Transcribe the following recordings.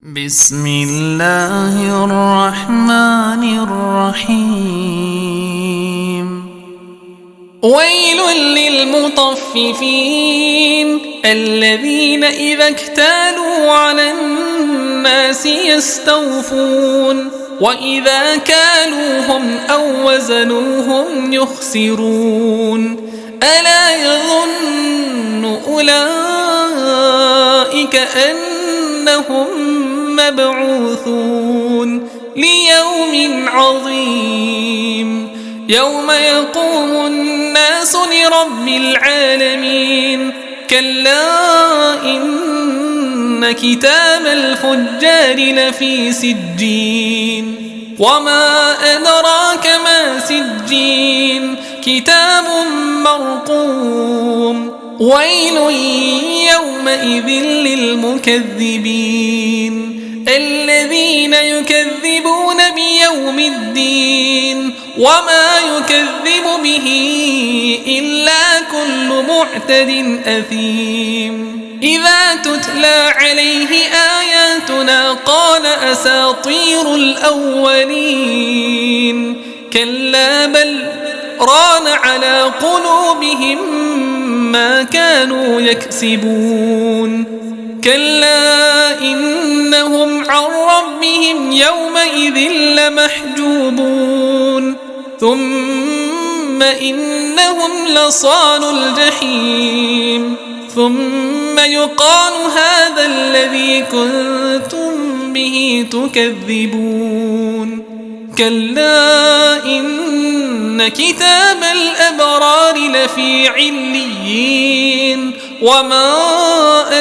بسم الله الرحمن الرحيم ويل للمطففين الذين إذا اكتالوا على الناس يستوفون وإذا كالوهم أو وزنوهم يخسرون ألا يظن أولئك أنهم مبعوثون ليوم عظيم يوم يقوم الناس لرب العالمين كلا إن كتاب الفجار لفي سجين وما أدراك ما سجين كتاب مرقوم ويل يومئذ للمكذبين الذين يكذبون بيوم الدين وما يكذب به إلا كل معتد أثيم إذا تتلى عليه آياتنا قال أساطير الأولين كلا بل ران على قلوبهم ما كانوا يكسبون كلا إنهم عن ربهم يومئذ لمحجوبون ثم إنهم لصالوا الجحيم ثم يقال هذا الذي كنتم به تكذبون كلا إن كتاب الأبرار لفي عليين وما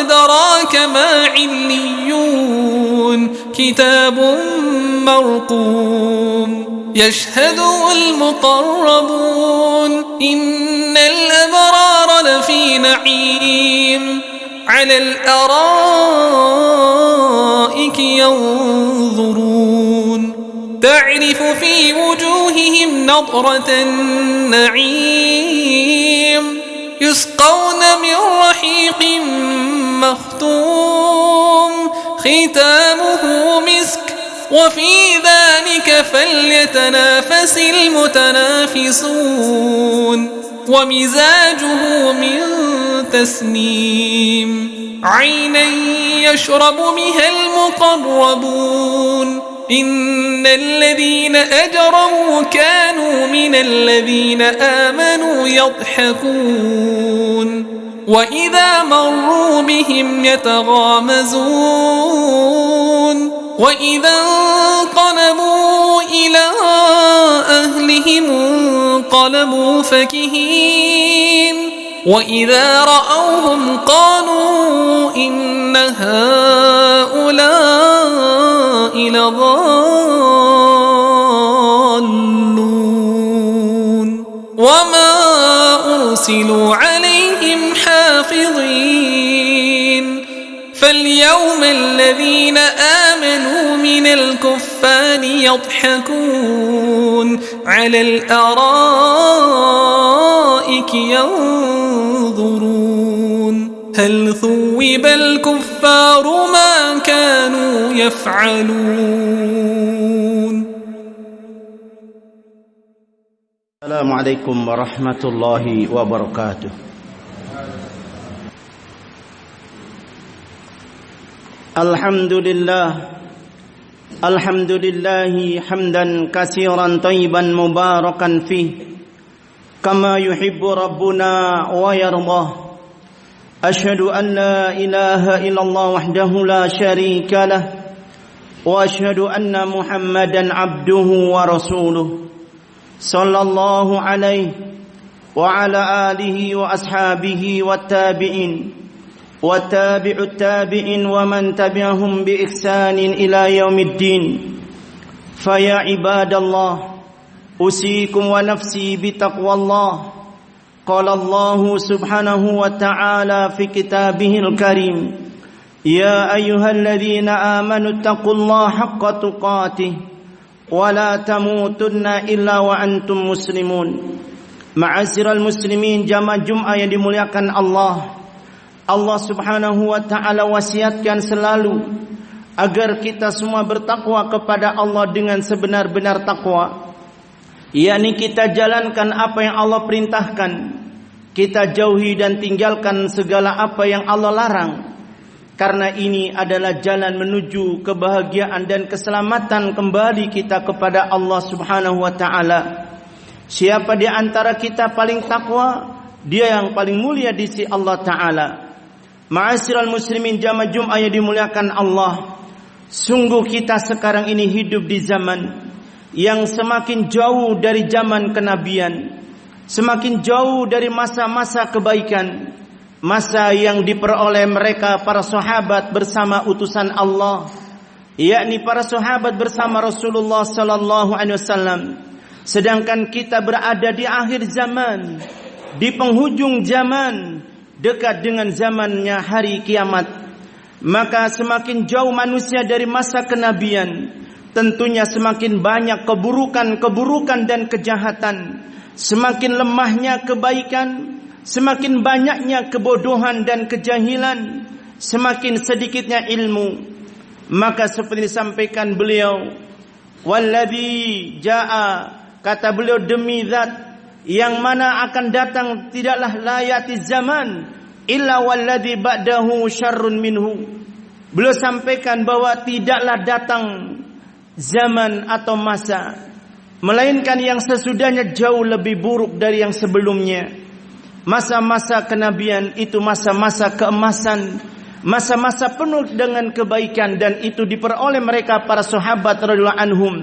أدراك ما عليون كتاب مرقوم يشهده المقربون إن الأبرار لفي نعيم على الأرائك ينظرون تعرف في وجوههم نضرة النعيم يسقون من رحيق مختوم ختامه مسك وفي ذلك فليتنافس المتنافسون ومزاجه من تسنيم عينا يشرب بها المقربون إن الذين أجرموا كانوا من الذين آمنوا يضحكون وإذا مروا بهم يتغامزون وإذا انقلبوا إلى أهلهم انقلبوا فكهين وإذا رأوهم قالوا إن هؤلاء لضالون وما أرسلوا عليهم حافظين فاليوم الذين آمنوا من الكفار يضحكون على الأرائك ينظرون هل ثوب الكفار ما كانوا يفعلون. السلام عليكم ورحمة الله وبركاته. الحمد لله حمدا كثيرا طيبا مباركا فيه كما يحب ربنا ويرضاه. أشهد أن لا إله إلا الله وحده لا شريك له وأشهد أن محمدا عبده ورسوله صلى الله عليه وعلى آله وأصحابه والتابعين وتابع التابعين ومن تبعهم بإحسان إلى يوم الدين. فيا عباد الله أوصيكم ونفسي بتقوى الله. قال الله سبحانه وتعالى في كتابه الكريم يا أيها الذين آمنوا اتقوا الله حق تقاته ولا تموتن إلا وأنتم مسلمون. Ma'asyiral muslimin, jamaah Jumat yang dimuliakan Allah. Allah Subhanahu wa taala wasiatkan selalu agar kita semua bertakwa kepada Allah dengan sebenar-benar takwa, yakni kita jalankan apa yang Allah perintahkan, kita jauhi dan tinggalkan segala apa yang Allah larang. Karena ini adalah jalan menuju kebahagiaan dan keselamatan kembali kita kepada Allah Subhanahu wa taala. Siapa di antara kita paling takwa, dia yang paling mulia di sisi Allah taala. Ma'asyiral muslimin jamaah Jumat yang dimuliakan Allah, sungguh kita sekarang ini hidup di zaman yang semakin jauh dari zaman kenabian, semakin jauh dari masa-masa kebaikan, masa yang diperoleh mereka para sahabat bersama utusan Allah, yakni para sahabat bersama Rasulullah sallallahu alaihi wasallam. Sedangkan kita berada di akhir zaman, di penghujung zaman, dekat dengan zamannya hari kiamat. Maka semakin jauh manusia dari masa kenabian, tentunya semakin banyak keburukan-keburukan dan kejahatan, semakin lemahnya kebaikan, semakin banyaknya kebodohan dan kejahilan, semakin sedikitnya ilmu. Maka seperti disampaikan beliau, walladzi jaa, kata beliau, demi zat yang mana akan datang tidaklah layati zaman illa walladzi ba'dahu syarrun minhu. Beliau sampaikan bahwa tidaklah datang zaman atau masa, melainkan yang sesudahnya jauh lebih buruk dari yang sebelumnya. Masa-masa kenabian itu masa-masa keemasan, masa-masa penuh dengan kebaikan, dan itu diperoleh mereka para sahabat radhiyallahu anhum,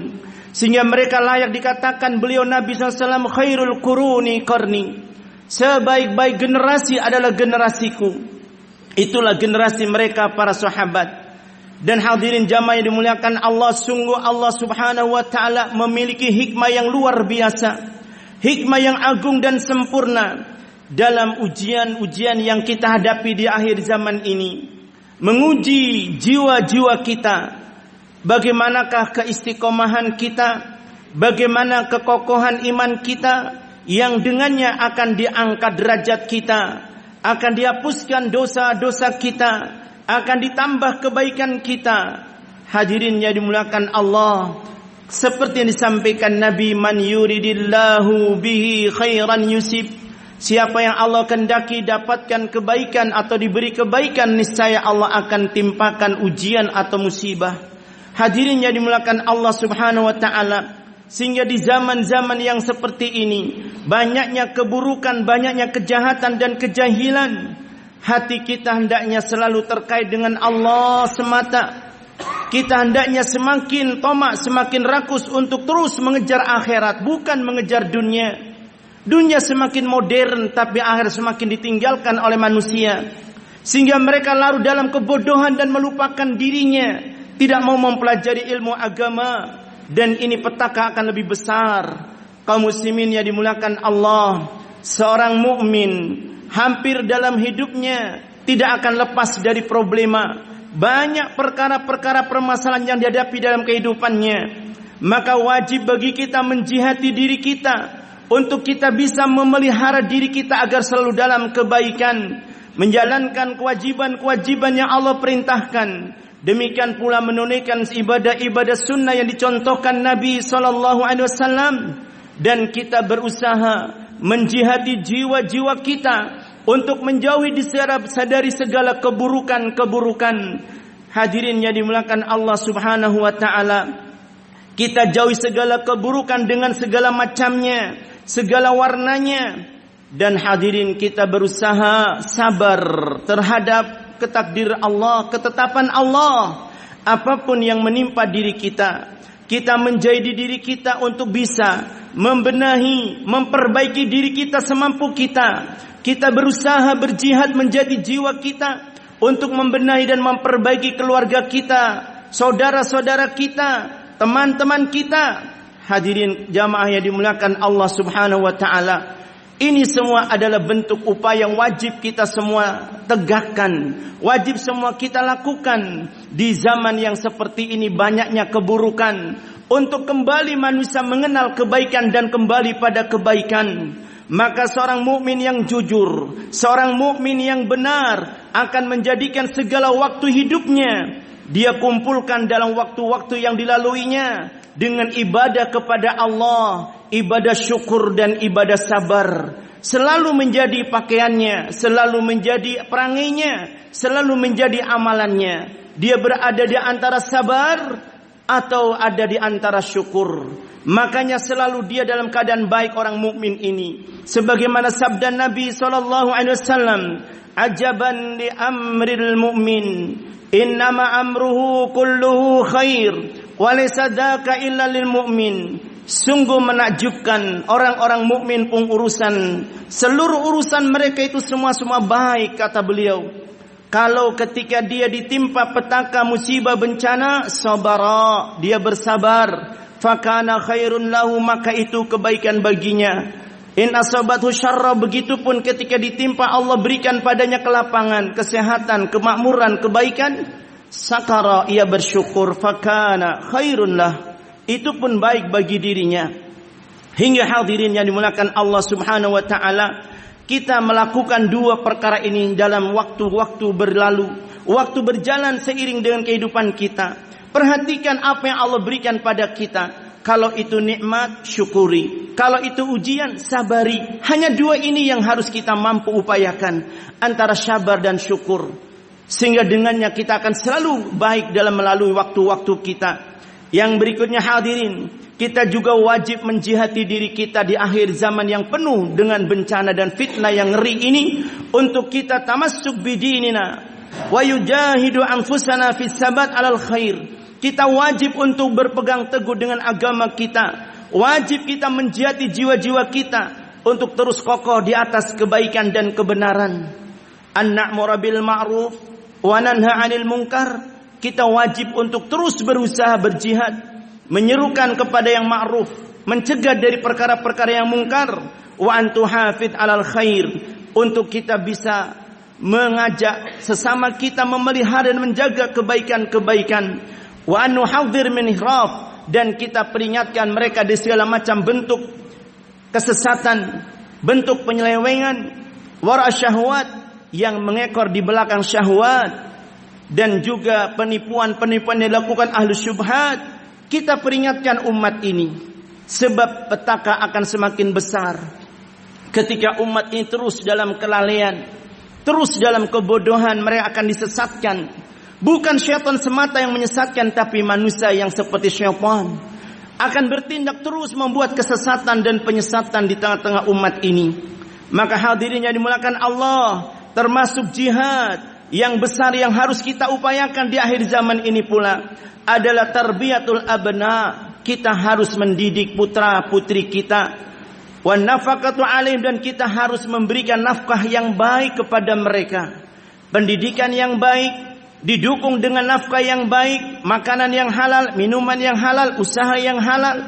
sehingga mereka layak dikatakan beliau Nabi SAW khairul quruni qarni, sebaik-baik generasi adalah generasiku. Itulah generasi mereka para sahabat. Dan hadirin jamaah yang dimuliakan Allah, sungguh Allah Subhanahu wa taala memiliki hikmah yang luar biasa, hikmah yang agung dan sempurna dalam ujian-ujian yang kita hadapi di akhir zaman ini, menguji jiwa-jiwa kita. Bagaimanakah keistiqomahan kita, bagaimana kekokohan iman kita, yang dengannya akan diangkat derajat kita, akan dihapuskan dosa-dosa kita, akan ditambah kebaikan kita. Hadirin yang dimuliakan Allah, seperti yang disampaikan Nabi, man yuridillahu bihi khairan yusib, siapa yang Allah kehendaki dapatkan kebaikan atau diberi kebaikan, niscaya Allah akan timpakan ujian atau musibah. Hadirin yang dimuliakan Allah Subhanahu wa taala, sehingga di zaman-zaman yang seperti ini, banyaknya keburukan, banyaknya kejahatan dan kejahilan, hati kita hendaknya selalu terkait dengan Allah semata. Kita hendaknya semakin tamak, semakin rakus untuk terus mengejar akhirat, bukan mengejar dunia. Dunia semakin modern, tapi akhir semakin ditinggalkan oleh manusia, sehingga mereka larut dalam kebodohan dan melupakan dirinya, tidak mau mempelajari ilmu agama. Dan ini petaka akan lebih besar. Kaum muslimin yang dimuliakan Allah, seorang mukmin hampir dalam hidupnya tidak akan lepas dari problema. Banyak perkara-perkara permasalahan yang dihadapi dalam kehidupannya. Maka wajib bagi kita menjihati diri kita, untuk kita bisa memelihara diri kita agar selalu dalam kebaikan, menjalankan kewajiban-kewajiban yang Allah perintahkan. Demikian pula menunaikan ibadah-ibadah sunnah yang dicontohkan Nabi SAW. Dan kita berusaha menjihati jiwa-jiwa kita untuk menjauhi dari segala keburukan-keburukan. Hadirin yang dimuliakan Allah Subhanahu wa taala, kita jauhi segala keburukan dengan segala macamnya, segala warnanya. Dan hadirin, kita berusaha sabar terhadap ketakdir Allah, ketetapan Allah. Apapun yang menimpa diri kita, kita menjahit diri kita untuk bisa membenahi, memperbaiki diri kita semampu kita. Kita berusaha berjihad menjadi jiwa kita untuk membenahi dan memperbaiki keluarga kita, saudara-saudara kita, teman-teman kita. Hadirin jamaah yang dimuliakan Allah Subhanahu wa taala, ini semua adalah bentuk upaya yang wajib kita semua tegakkan, wajib semua kita lakukan di zaman yang seperti ini, banyaknya keburukan, untuk kembali manusia mengenal kebaikan dan kembali pada kebaikan. Maka seorang mukmin yang jujur, seorang mukmin yang benar akan menjadikan segala waktu hidupnya dia kumpulkan dalam waktu-waktu yang dilaluinya dengan ibadah kepada Allah, ibadah syukur dan ibadah sabar. Selalu menjadi pakaiannya, selalu menjadi perangainya, selalu menjadi amalannya. Dia berada di antara sabar atau ada di antara syukur. Makanya selalu dia dalam keadaan baik orang mukmin ini. Sebagaimana sabda Nabi SAW, ajaban li amril mu'min, innama amruhu kulluhu khair, wa laysa dzaka illa lil mu'min. Sungguh menakjubkan orang-orang mukmin pun seluruh urusan mereka itu semua baik, kata beliau. Kalau ketika dia ditimpa petaka musibah bencana, sabara, dia bersabar, fakana khairun lahu, maka itu kebaikan baginya. In asabathu syarra, begitupun ketika ditimpa Allah berikan padanya kelapangan, kesehatan, kemakmuran, kebaikan, sakara, ia bersyukur, fakana khairun lah, itu pun baik bagi dirinya. Hingga hadirin yang dimuliakan Allah Subhanahu wa taala, kita melakukan dua perkara ini dalam waktu-waktu berlalu, waktu berjalan seiring dengan kehidupan kita. Perhatikan apa yang Allah berikan pada kita. Kalau itu nikmat, syukuri. Kalau itu ujian, sabari. Hanya dua ini yang harus kita mampu upayakan, antara sabar dan syukur. Sehingga dengannya kita akan selalu baik dalam melalui waktu-waktu kita. Yang berikutnya hadirin, kita juga wajib menjihati diri kita di akhir zaman yang penuh dengan bencana dan fitnah yang ngeri ini, untuk kita tamassuk bidinina wa yujahidu anfusana fis sabat alal khair. Kita wajib untuk berpegang teguh dengan agama kita. Wajib kita menjihati jiwa-jiwa kita untuk terus kokoh di atas kebaikan dan kebenaran. An-na'muru bil ma'ruf wa nanha 'anil munkar. Kita wajib untuk terus berusaha berjihad, menyerukan kepada yang ma'ruf, mencegah dari perkara-perkara yang mungkar, wa antuhafid 'alal khair, untuk kita bisa mengajak sesama kita memelihara dan menjaga kebaikan-kebaikan, wa anuhadzir min ihraf, dan kita peringatkan mereka di segala macam bentuk kesesatan, bentuk penyelewengan, wara syahwat, yang mengekor di belakang syahwat, dan juga penipuan-penipuan yang dilakukan ahlu syubhat. Kita peringatkan umat ini, sebab petaka akan semakin besar ketika umat ini terus dalam kelalaian, terus dalam kebodohan. Mereka akan disesatkan. Bukan syaitan semata yang menyesatkan, tapi manusia yang seperti syaitan akan bertindak terus membuat kesesatan dan penyesatan di tengah-tengah umat ini. Maka hadirin yang dimuliakan Allah, termasuk jihad yang besar yang harus kita upayakan di akhir zaman ini pula adalah tarbiyatul abna. Kita harus mendidik putra putri kita, wan nafaqatu alaihim, dan kita harus memberikan nafkah yang baik kepada mereka. Pendidikan yang baik didukung dengan nafkah yang baik, makanan yang halal, minuman yang halal, usaha yang halal.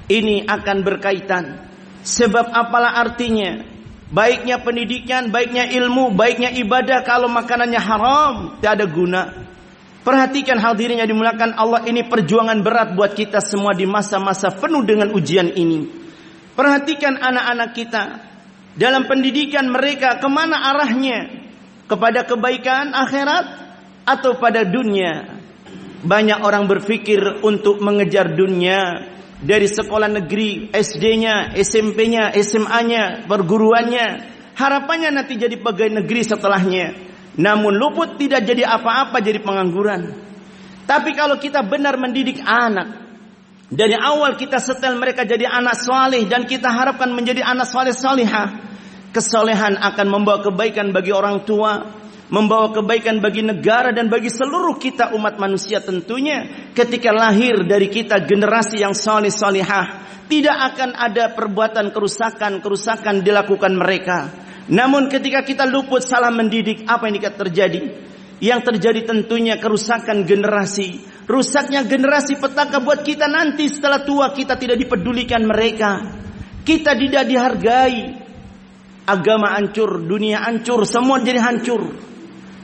Ini akan berkaitan. Sebab apalah artinya baiknya pendidikan, baiknya ilmu, baiknya ibadah kalau makanannya haram, tidak ada guna. Perhatikan hadirin yang dimuliakan Allah, ini perjuangan berat buat kita semua di masa-masa penuh dengan ujian ini. Perhatikan anak-anak kita dalam pendidikan mereka, kemana arahnya? Kepada kebaikan akhirat atau pada dunia? Banyak orang berpikir untuk mengejar dunia, dari sekolah negeri, SD-nya, SMP-nya, SMA-nya, perguruannya, harapannya nanti jadi pegawai negeri setelahnya. Namun luput, tidak jadi apa-apa, jadi pengangguran. Tapi kalau kita benar mendidik anak, dari awal kita setel mereka jadi anak saleh, dan kita harapkan menjadi anak saleh-salihah, kesolehan akan membawa kebaikan bagi orang tua, membawa kebaikan bagi negara dan bagi seluruh kita umat manusia tentunya. Ketika lahir dari kita generasi yang saleh salihah, tidak akan ada perbuatan kerusakan dilakukan mereka. Namun ketika kita luput salah mendidik, apa yang terjadi? Yang terjadi tentunya kerusakan generasi. Rusaknya generasi petaka buat kita nanti setelah tua. Kita tidak dipedulikan mereka, kita tidak dihargai. Agama hancur, dunia hancur, semua jadi hancur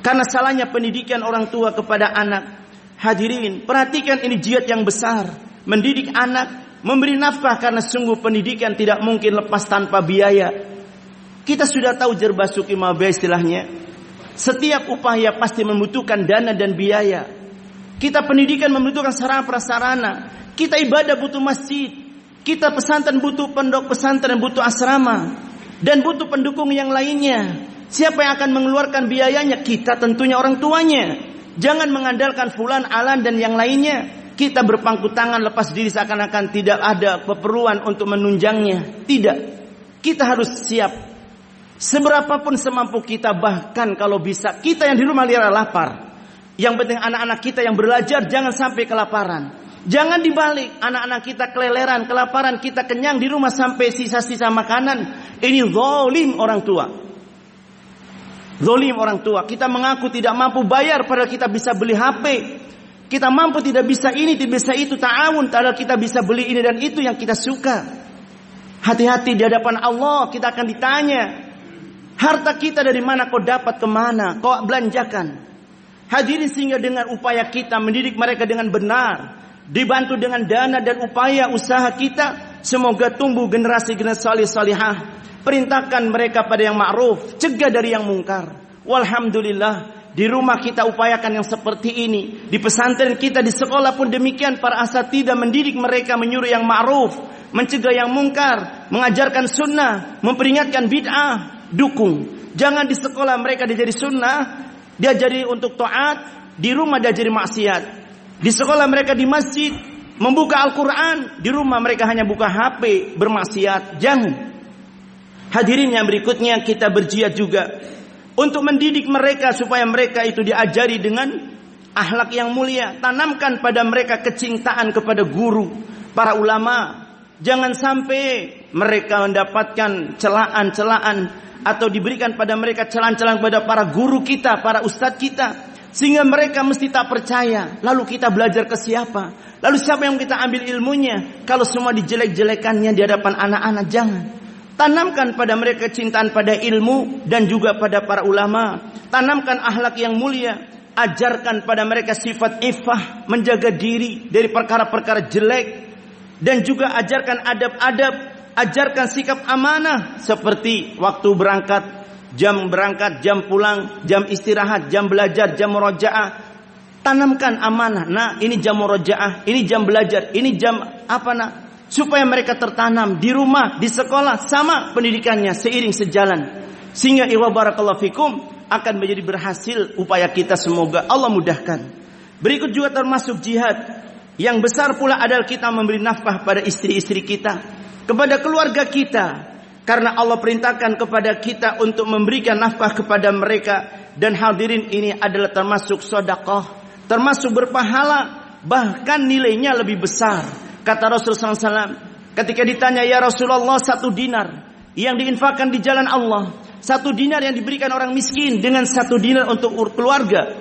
karena salahnya pendidikan orang tua kepada anak. Hadirin, perhatikan ini jihad yang besar. Mendidik anak, memberi nafkah, karena sungguh pendidikan tidak mungkin lepas tanpa biaya. Kita sudah tahu jerbasuki mabaya istilahnya. Setiap upaya pasti membutuhkan dana dan biaya. Kita pendidikan membutuhkan sarana prasarana. Kita ibadah butuh masjid. Kita pesantren butuh pondok pesantren, butuh asrama. Dan butuh pendukung yang lainnya. Siapa yang akan mengeluarkan biayanya? Kita tentunya orang tuanya. Jangan mengandalkan fulan, alan dan yang lainnya. Kita berpangku tangan lepas diri seakan-akan tidak ada keperluan untuk menunjangnya. Tidak. Kita harus siap. Seberapapun semampu kita, bahkan kalau bisa kita yang di rumah lihat lapar. Yang penting anak-anak kita yang belajar jangan sampai kelaparan. Jangan dibalik, anak-anak kita keleleran, kelaparan, kita kenyang di rumah sampai sisa-sisa makanan. Ini zalim orang tua. Zalim orang tua. Kita mengaku tidak mampu bayar padahal kita bisa beli HP. Kita mampu tidak bisa ini, tidak bisa itu, ta'awun padahal kita bisa beli ini dan itu yang kita suka. Hati-hati di hadapan Allah, kita akan ditanya. Harta kita dari mana kau dapat, kemana kau belanjakan? Hadirin, sehingga dengan upaya kita mendidik mereka dengan benar, dibantu dengan dana dan upaya usaha kita, semoga tumbuh generasi-generasi salih-salihah. Perintahkan mereka pada yang ma'ruf, cegah dari yang mungkar. Walhamdulillah, di rumah kita upayakan yang seperti ini. Di pesantren kita, di sekolah pun demikian. Para asatidzah mendidik mereka, menyuruh yang ma'ruf, mencegah yang mungkar, mengajarkan sunnah, memperingatkan bid'ah. Dukung. Jangan di sekolah mereka diajari sunnah, diajari untuk taat, di rumah diajari maksiat. Di sekolah mereka di masjid membuka Al-Quran, di rumah mereka hanya buka HP, bermaksiat. Jangan. Hadirin yang berikutnya, kita berjihad juga untuk mendidik mereka supaya mereka itu diajari dengan akhlak yang mulia. Tanamkan pada mereka kecintaan kepada guru, para ulama. Jangan sampai mereka mendapatkan celaan-celaan atau diberikan pada mereka celaan-celaan kepada para guru kita, para ustadz kita, sehingga mereka mesti tak percaya. Lalu kita belajar ke siapa? Lalu siapa yang kita ambil ilmunya? Kalau semua dijelek-jelekannya di hadapan anak-anak, jangan. Tanamkan pada mereka kecintaan pada ilmu dan juga pada para ulama. Tanamkan akhlak yang mulia. Ajarkan pada mereka sifat iffah, menjaga diri dari perkara-perkara jelek. Dan juga ajarkan adab-adab, ajarkan sikap amanah seperti waktu berangkat, jam pulang, jam istirahat, jam belajar, jam murojaah. Tanamkan amanah. Nah, ini jam murojaah, ini jam belajar, ini jam apa nak? Supaya mereka tertanam di rumah, di sekolah, sama pendidikannya seiring sejalan. Sehingga iwa barakallahu fikum akan menjadi berhasil upaya kita, semoga Allah mudahkan. Berikut juga termasuk jihad yang besar pula adalah kita memberi nafkah pada istri-istri kita, kepada keluarga kita. Karena Allah perintahkan kepada kita untuk memberikan nafkah kepada mereka. Dan hadirin, ini adalah termasuk sedekah, termasuk berpahala, bahkan nilainya lebih besar. Kata Rasulullah SAW ketika ditanya, ya Rasulullah, 1 dinar yang diinfakkan di jalan Allah, 1 dinar yang diberikan orang miskin, dengan 1 dinar untuk keluarga,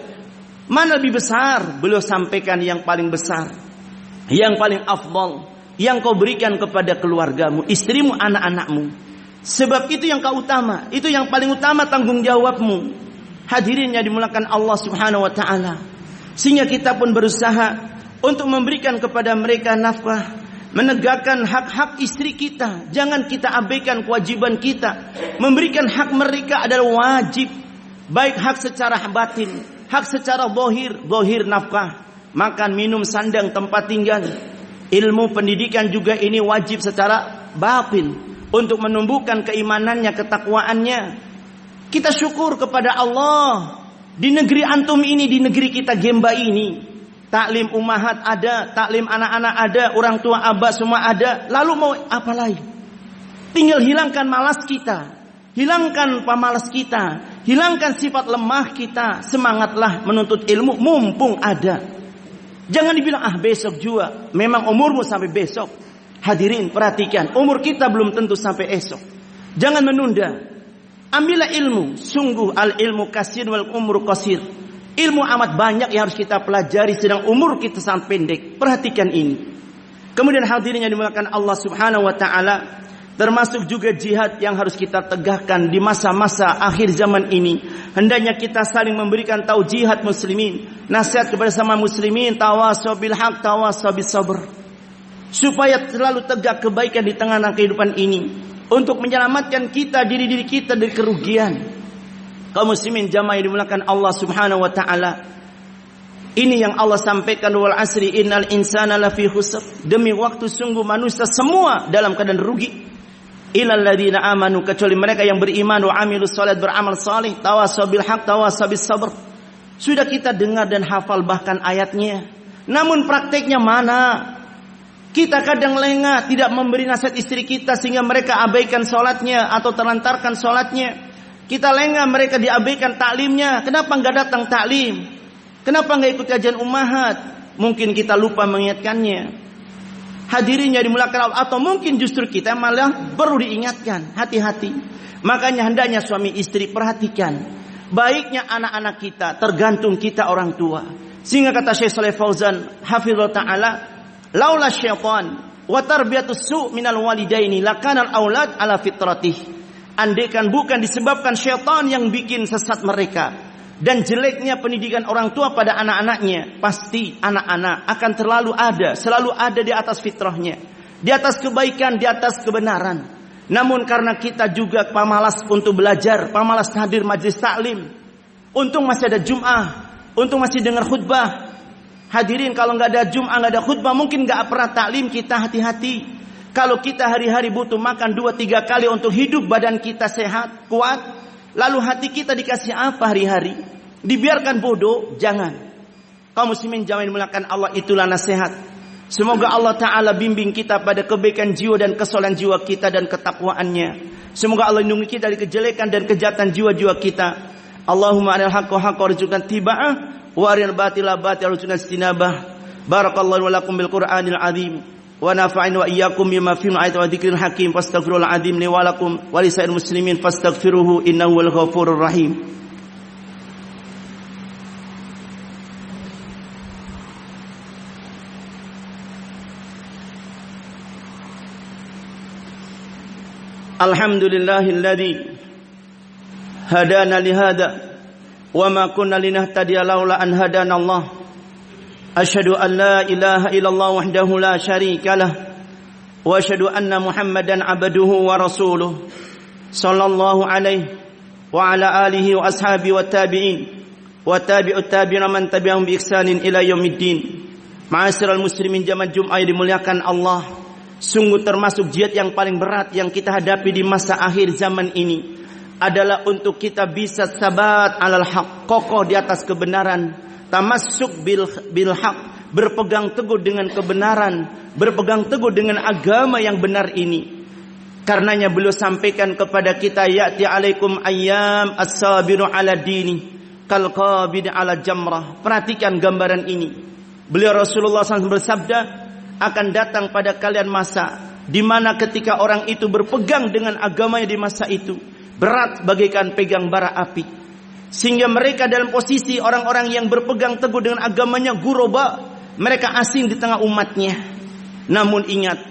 mana lebih besar? Beliau sampaikan yang paling besar, yang paling afdal, yang kau berikan kepada keluargamu, istrimu, anak-anakmu. Sebab itu yang kau utama, itu yang paling utama tanggung jawabmu. Hadirin yang dimulakan Allah Subhanahu wa taala. Sehingga kita pun berusaha untuk memberikan kepada mereka nafkah, menegakkan hak-hak istri kita. Jangan kita abaikan kewajiban kita. Memberikan hak mereka adalah wajib, baik hak secara batin, hak secara zahir nafkah, makan, minum, sandang, tempat tinggal. Ilmu pendidikan juga ini wajib secara batin untuk menumbuhkan keimanannya, ketakwaannya. Kita syukur kepada Allah di negeri antum ini, di negeri kita Gemba ini. Taklim ummahat ada, taklim anak-anak ada, orang tua abah semua ada. Lalu mau apa lagi? Tinggal hilangkan malas kita, hilangkan pemalas kita, hilangkan sifat lemah kita. Semangatlah menuntut ilmu mumpung ada. Jangan dibilang besok juga. Memang umurmu sampai besok. Hadirin perhatikan, umur kita belum tentu sampai esok. Jangan menunda. Ambillah ilmu. Sungguh al ilmu kasir wal umur qasir. Ilmu amat banyak yang harus kita pelajari, sedang umur kita sangat pendek. Perhatikan ini. Kemudian hadirin yang dimuliakan Allah Subhanahu wa taala, termasuk juga jihad yang harus kita tegakkan di masa-masa akhir zaman ini. Hendaknya kita saling memberikan taujihat muslimin, nasihat kepada sama muslimin, tawasaw bil haq, tawasaw bis sabr. Supaya selalu tegak kebaikan di tengah kehidupan ini, untuk menyelamatkan kita, diri-diri kita dari kerugian. Kaum muslimin jamaah yang dimuliakan Allah Subhanahu wa taala, Ini yang Allah sampaikan, wal asri innal insana lafi khusr. Demi waktu sungguh manusia semua dalam keadaan rugi. Illal ladzina amanu, kecuali mereka yang beriman, wa amilus shalat, beramal saleh, tawasaw bil haq, tawasaw bis sabr. Sudah kita dengar dan hafal bahkan ayatnya. Namun prakteknya mana? Kita kadang lengah tidak memberi nasihat istri kita sehingga mereka abaikan salatnya atau terlantarkan salatnya. Kita lengah mereka diabaikan taklimnya. Kenapa enggak datang taklim? Kenapa enggak ikut kajian ummahat? Mungkin kita lupa mengingatkannya. Hadirin yang dimuliakan Allah, atau mungkin justru kita malah perlu diingatkan. Hati-hati. Makanya hendaknya suami istri perhatikan. Baiknya anak-anak kita tergantung kita orang tua. Sehingga kata Syekh Shalih Fauzan hafizallahu taala, laula syaitan wa tarbiyatus su' minal walidaini lakana al-aulad ala fitratih. Andaikan bukan disebabkan syaitan yang bikin sesat mereka dan jeleknya pendidikan orang tua pada anak-anaknya, pasti anak-anak akan selalu ada di atas fitrahnya, di atas kebaikan, di atas kebenaran. Namun karena kita juga pemalas untuk belajar, pemalas hadir majlis taklim. Untung masih ada Jum'ah, untung masih dengar khutbah. Hadirin, kalau nggak ada Jum'ah, nggak ada khutbah, mungkin nggak pernah taklim kita. Hati-hati. Kalau kita hari-hari butuh makan 2-3 kali untuk hidup, badan kita sehat, kuat, lalu hati kita dikasih apa hari-hari? Dibiarkan bodoh? Jangan. Kaum muslimin jangan dimuliakan Allah, itulah nasihat. Semoga Allah Ta'ala bimbing kita pada kebaikan jiwa dan kesolehan jiwa kita dan ketakwaannya. Semoga Allah lindungi kita dari kejelekan dan kejahatan jiwa-jiwa kita. Allahumma aril haqqa haqqa warzuqna tiba'ah wa aril batila batila warzuqna istinabah. Barakallahu wa lakum bil Qur'anil azim. Wa nafa'in wa iyyakum bima fihi min ayatin wa dzikril hakim. Fastaghfirul azim li wa lakum wa lisa'il muslimin fastaghfiruhu innahu wal ghafurur rahim. Alhamdulillahilladzi hadana li hada wa ma kunna linahtadiya laula an hadana Allah. Asyhadu an la ilaha illallah wahdahu la syarika lah wa asyhadu anna Muhammadan abduhu wa rasuluh sallallahu alaihi wa ala alihi wa ashabihi wa tabi'in wa tabi'ut tabi'in man tabi'ahum bi ihsanin ila yaumiddin. Ma'asyiral muslimin jamaah Jumat yang dimuliakan Allah, sungguh termasuk jihad yang paling berat yang kita hadapi di masa akhir zaman ini adalah untuk kita bisa sabat alal haq, kokoh di atas kebenaran, tamassuk bil haq, berpegang teguh dengan kebenaran, berpegang teguh dengan agama yang benar ini. Karenanya beliau sampaikan kepada kita, ya'ti alaikum ayyam as-sabiru ala dini kal qabid ala jamrah. Perhatikan gambaran ini. Beliau Rasulullah SAW bersabda, akan datang pada kalian masa di mana ketika orang itu berpegang dengan agamanya di masa itu berat bagaikan pegang bara api, sehingga mereka dalam posisi orang-orang yang berpegang teguh dengan agamanya guroba, mereka asing di tengah umatnya. Namun ingat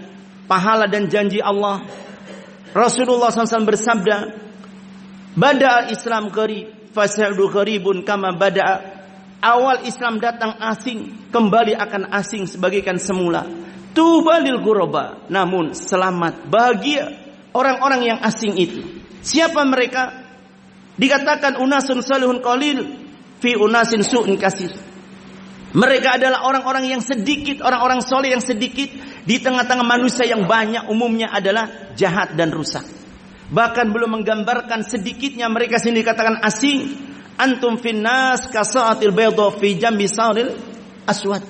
pahala dan janji Allah. Rasulullah SAW bersabda, bada Islam gharib fasa'udu gharibun kama bada'a. Awal Islam datang asing, kembali akan asing sebagaikan semula. Tuba lil ghuraba, namun selamat, bahagia orang-orang yang asing itu. Siapa mereka? Dikatakan unasun salihun qalil fi unasin su'un kasir. Mereka adalah orang-orang yang sedikit, orang-orang soleh yang sedikit di tengah-tengah manusia yang banyak, umumnya adalah jahat dan rusak. Bahkan belum menggambarkan sedikitnya mereka sendiri dikatakan asing. Antum finnas kasaatil bayda fi jambi saril aswad.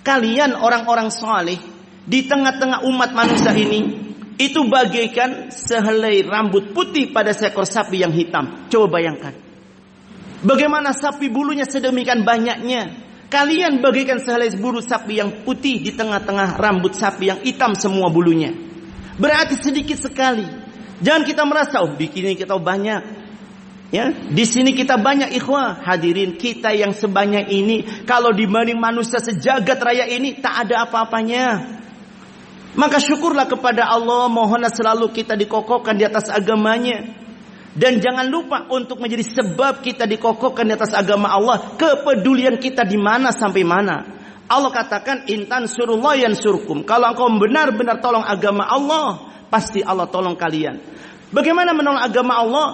Kalian orang-orang saleh di tengah-tengah umat manusia ini itu bagaikan sehelai rambut putih pada seekor sapi yang hitam. Coba bayangkan. Bagaimana sapi bulunya sedemikian banyaknya. Kalian bagaikan sehelai bulu sapi yang putih di tengah-tengah rambut sapi yang hitam semua bulunya. Berarti sedikit sekali. Jangan kita merasa, oh di sini kita banyak. Ya, di sini kita banyak ikhwah. Hadirin, kita yang sebanyak ini kalau dibanding manusia sejagat raya ini tak ada apa-apanya. Maka syukurlah kepada Allah, mohonlah selalu kita dikokohkan di atas agamanya. Dan jangan lupa untuk menjadi sebab kita dikokohkan di atas agama Allah. Kepedulian kita di mana sampai mana. Allah katakan, intan surullah yansurkum. Kalau engkau benar-benar tolong agama Allah, pasti Allah tolong kalian. Bagaimana menolong agama Allah?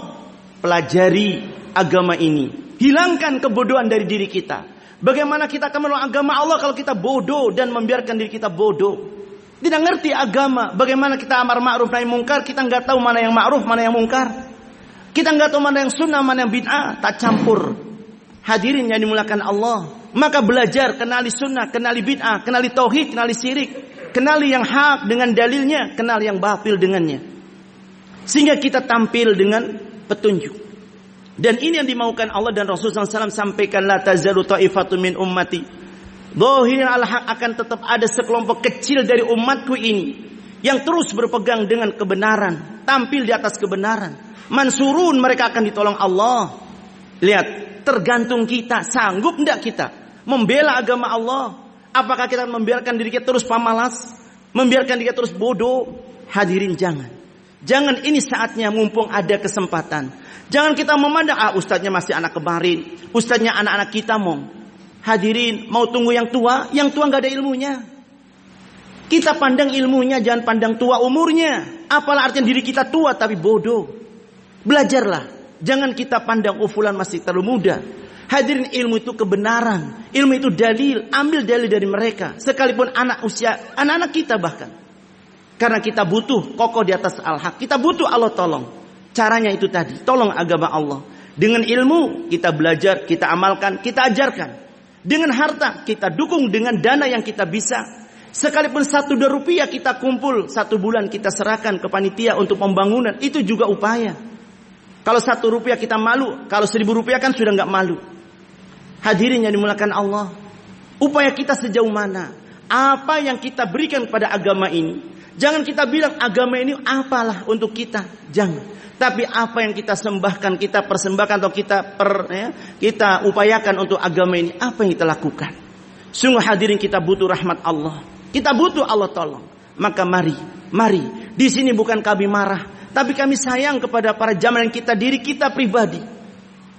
Pelajari agama ini. Hilangkan kebodohan dari diri kita. Bagaimana kita akan menolong agama Allah kalau kita bodoh dan membiarkan diri kita bodoh? Tidak ngerti agama. Bagaimana kita amar ma'ruf nahi mungkar, kita nggak tahu mana yang ma'ruf, mana yang mungkar. Kita nggak tahu mana yang sunnah, mana yang bid'ah, tak campur. Hadirin yang dimuliakan Allah, maka belajar, kenali sunnah, kenali bid'ah, kenali tauhid, kenali syirik, kenali yang hak dengan dalilnya, kenali yang batil dengannya. Sehingga kita tampil dengan petunjuk. Dan ini yang dimaukan Allah dan Rasulullah SAW sampaikan, la tazalu ta'ifatun min ummati dhahirin al haq, akan tetap ada sekelompok kecil dari umatku ini yang terus berpegang dengan kebenaran, tampil di atas kebenaran. Mansurun, mereka akan ditolong Allah. Lihat, tergantung kita, sanggup enggak kita membela agama Allah? Apakah kita membiarkan diri kita terus pamalas, membiarkan diri kita terus bodoh? Hadirin, jangan. Jangan, ini saatnya mumpung ada kesempatan. Jangan kita memandang, ustadznya masih anak kemarin, ustadznya anak-anak kita mau. Hadirin, mau tunggu yang tua nggak ada ilmunya. Kita pandang ilmunya, jangan pandang tua umurnya. Apalah artinya diri kita tua tapi bodoh. Belajarlah, jangan kita pandang fulan masih terlalu muda. Hadirin, ilmu itu kebenaran, ilmu itu dalil. Ambil dalil dari mereka, sekalipun anak-anak kita bahkan. Karena kita butuh kokoh di atas al-haq, kita butuh Allah tolong. Caranya itu tadi, tolong agama Allah. Dengan ilmu kita belajar, kita amalkan, kita ajarkan. Dengan harta kita dukung, dengan dana yang kita bisa. Sekalipun 1-2 rupiah kita kumpul, 1 bulan kita serahkan ke panitia untuk pembangunan, itu juga upaya. Kalau 1 rupiah kita malu, kalau 1.000 rupiah kan sudah nggak malu. Hadirin yang dimuliakan Allah, upaya kita sejauh mana? Apa yang kita berikan kepada agama ini? Jangan kita bilang agama ini apalah untuk kita, jangan. Tapi apa yang kita sembahkan, kita persembahkan atau kita upayakan untuk agama ini, apa yang kita lakukan? Sungguh hadirin, kita butuh rahmat Allah, kita butuh Allah tolong. Maka mari, di sini bukan kami marah, tapi kami sayang kepada para jamaah kita, diri kita pribadi.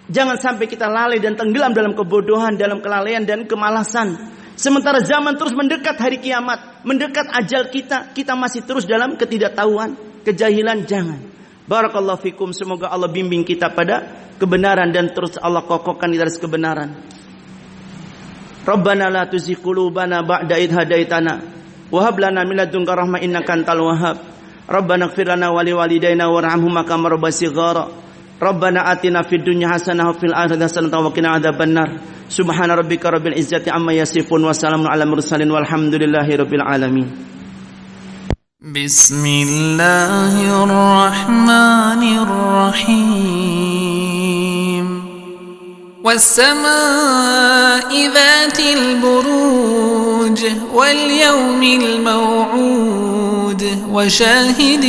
Jangan sampai kita lalai dan tenggelam dalam kebodohan, dalam kelalaian dan kemalasan. Sementara zaman terus mendekat hari kiamat, mendekat ajal kita masih terus dalam ketidaktahuan, kejahilan. Jangan. Barakallahu fikum, semoga Allah bimbing kita pada kebenaran dan terus Allah kokohkan di atas kebenaran. Rabbana la tuzigh qulubana ba'da idh hadaitana wa hab lana min ladunka rahmah innaka antal wahhab. Rabbana ighfir lana wa liwalidayna warhamhuma kama rabbayana shighara. Rabbana atina fid dunya hasanah wa fil akhirati hasanah wa qina adzabannar. Subhana rabbika rabbil izzati amma yasifun wa salamun alal mursalin walhamdulillahi rabbil alamin. بسم الله الرحمن الرحيم والسماء ذات البروج واليوم الموعود وشاهد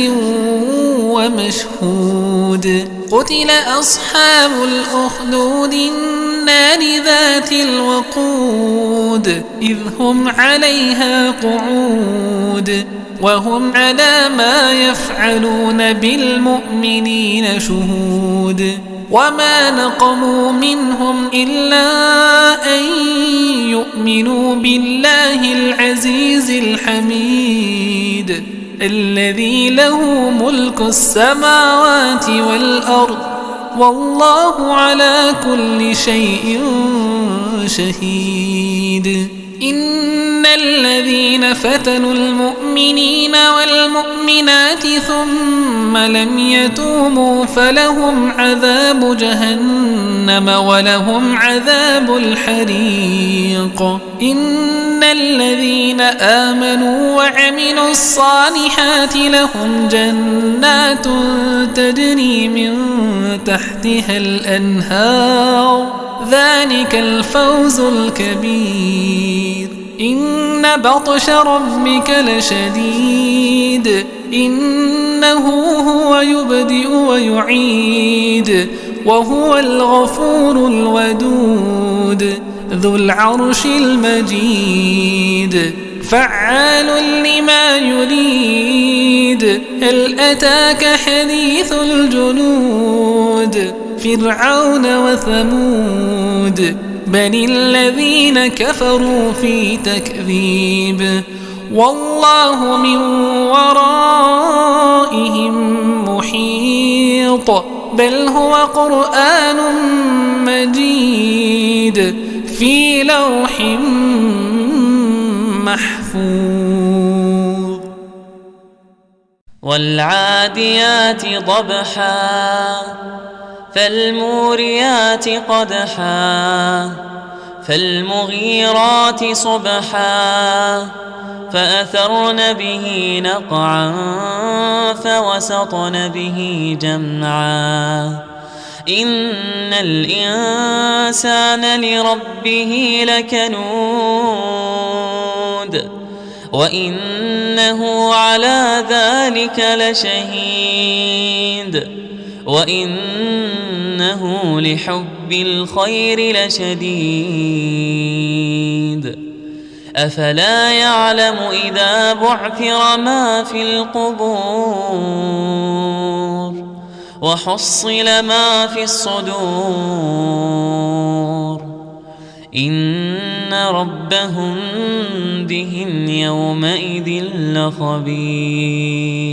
ومشهود قتل أصحاب الأخدود النار ذات الوقود إذ هم عليها قعود وهم على ما يفعلون بالمؤمنين شهود وما نقموا منهم إلا أن يؤمنوا بالله العزيز الحميد الذي له ملك السماوات والأرض والله على كل شيء شهيد إن الذين فتنوا المؤمنين والمؤمنات ثم لم يتوبوا فلهم عذاب جهنم ولهم عذاب الحريق إن الذين آمنوا وعملوا الصالحات لهم جنات تجري من تحتها الأنهار ذلك الفوز الكبير إن بطش ربك لشديد إنه هو يبدئ ويعيد وهو الغفور الودود ذو العرش المجيد فعال لما يريد هل أتاك حديث الجنود فرعون وثمود بل الذين كفروا في تكذيب والله من ورائهم محيط بل هو قرآن مجيد في لوح محفوظ. والعاديات ضبحا فالموريات قدحا فالمغيرات صبحا فأثرن به نقعا فوسطن به جمعا إن الإنسان لربه لكنود وإنه على ذلك لشهيد وإنه لحب الخير لشديد أفلا يعلم إذا بعثر ما في القبور وحصل ما في الصدور إن ربهم بهم يومئذ لخبير.